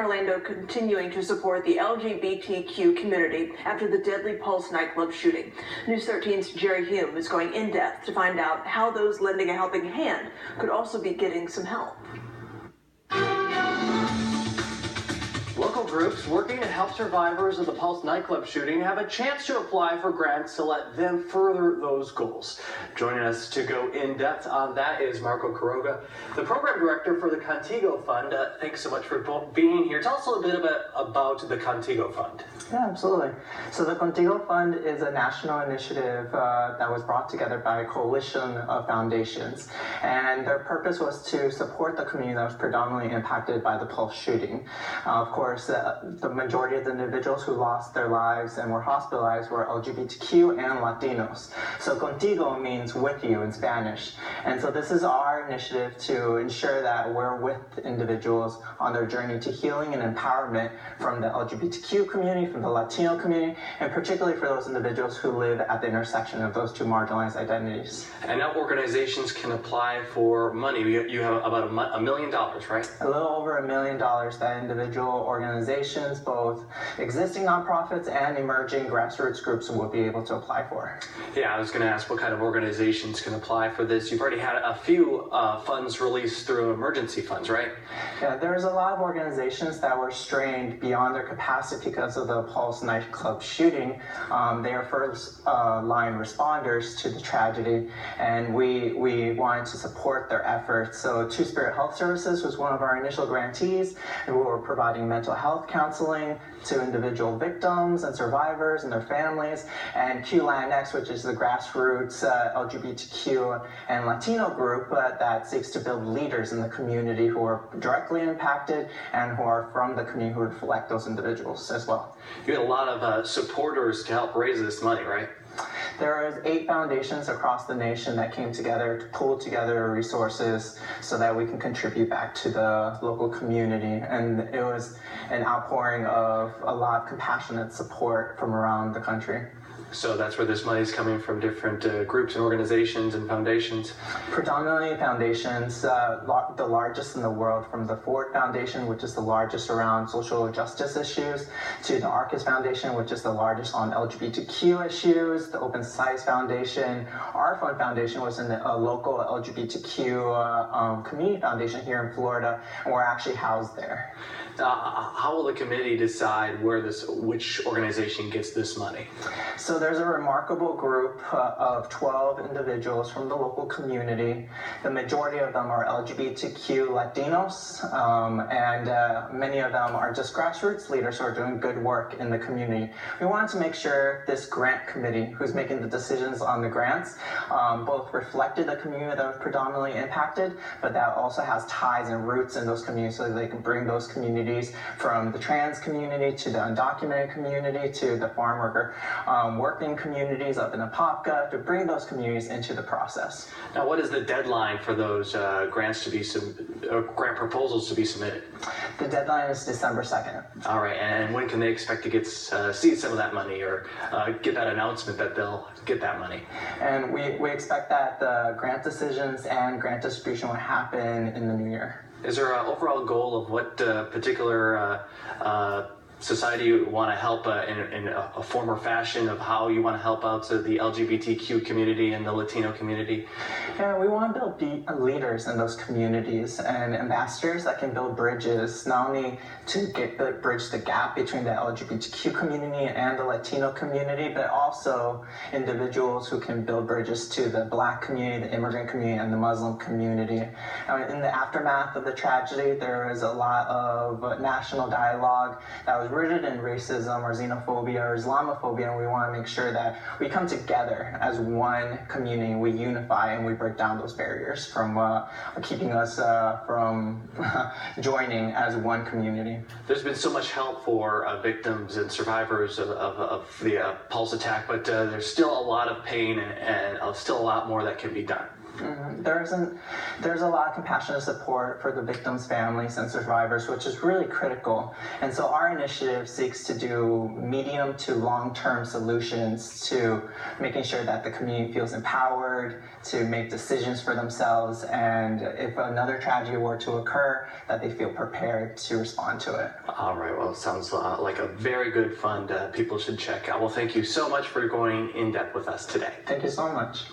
Orlando continuing to support the LGBTQ community after the deadly Pulse nightclub shooting. News 13's Jerry Hume is going in depth to find out how those lending a helping hand could also be getting some help. Local groups working to help survivors of the Pulse nightclub shooting have a chance to apply for grants to let them further those goals. Joining us to go in depth on that is Marco Quiroga, the program director for the Contigo Fund. Thanks so much for being here. Tell us a little bit about the Contigo Fund. Yeah, absolutely. So the Contigo Fund is a national initiative that was brought together by a coalition of foundations. And their purpose was to support the community that was predominantly impacted by the Pulse shooting. Of course, the majority of the individuals who lost their lives and were hospitalized were LGBTQ and Latinos. So Contigo means with you in Spanish. And so this is our initiative to ensure that we're with individuals on their journey to healing and empowerment from the LGBTQ community, from the Latino community, and particularly for those individuals who live at the intersection of those two marginalized identities. And now organizations can apply for money. You have about $1 million, right? A little over $1 million that individual organizations, both existing nonprofits and emerging grassroots groups, will be able to apply for. Yeah, I was going to ask what kind of organizations can apply for this. You've already had a few funds released through emergency funds, right? Yeah, there's a lot of organizations that were strained beyond their capacity because of the Pulse nightclub shooting. They are first line responders to the tragedy, and we wanted to support their efforts. So Two Spirit Health Services was one of our initial grantees, and we were providing mental health counseling to individual victims and survivors and their families, and QLANX, which is the grassroots LGBTQ and Latino group that seeks to build leaders in the community who are directly impacted and who are from the community who reflect those individuals as well. You had a lot of supporters to help raise this money, right? There are 8 foundations across the nation that came together to pull together resources so that we can contribute back to the local community. And it was an outpouring of a lot of compassionate support from around the country. So that's where this money is coming from, different groups and organizations and foundations? Predominantly foundations, the largest in the world, from the Ford Foundation, which is the largest around social justice issues, to the Arcus Foundation, which is the largest on LGBTQ issues, the Open Societies Foundation. Our Fund Foundation was a local LGBTQ community foundation here in Florida, and we're actually housed there. How will the committee decide which organization gets this money? So there's a remarkable group of 12 individuals from the local community. The majority of them are LGBTQ Latinos, and many of them are just grassroots leaders who are doing good work in the community. We wanted to make sure this grant committee, who's making the decisions on the grants, both reflected the community that was predominantly impacted, but that also has ties and roots in those communities so that they can bring those communities from the trans community to the undocumented community to the farm worker working communities up in Apopka, to bring those communities into the process. Now, what is the deadline for those grant proposals to be submitted? The deadline is December 2nd. All right, and when can they expect to see some of that money or get that announcement that they'll get that money? And we expect that the grant decisions and grant distribution will happen in the new year. Is there an overall goal of what particular society you want to help in a form or fashion of how you want to help out to the LGBTQ community and the Latino community? Yeah, we want to build leaders in those communities and ambassadors that can build bridges, not only to bridge the gap between the LGBTQ community and the Latino community, but also individuals who can build bridges to the Black community, the immigrant community, and the Muslim community. In the aftermath of the tragedy, there was a lot of national dialogue that was rooted in racism or xenophobia or Islamophobia, and we want to make sure that we come together as one community, we unify, and we break down those barriers from keeping us from joining as one community. There's been so much help for victims and survivors of the Pulse attack, but there's still a lot of pain and still a lot more that can be done. There's a lot of compassionate support for the victims' families and survivors, which is really critical. And so our initiative seeks to do medium to long-term solutions to making sure that the community feels empowered to make decisions for themselves, and if another tragedy were to occur, that they feel prepared to respond to it. All right, well, it sounds like a very good fund people should check out. Well, thank you so much for going in depth with us today. Thank you so much.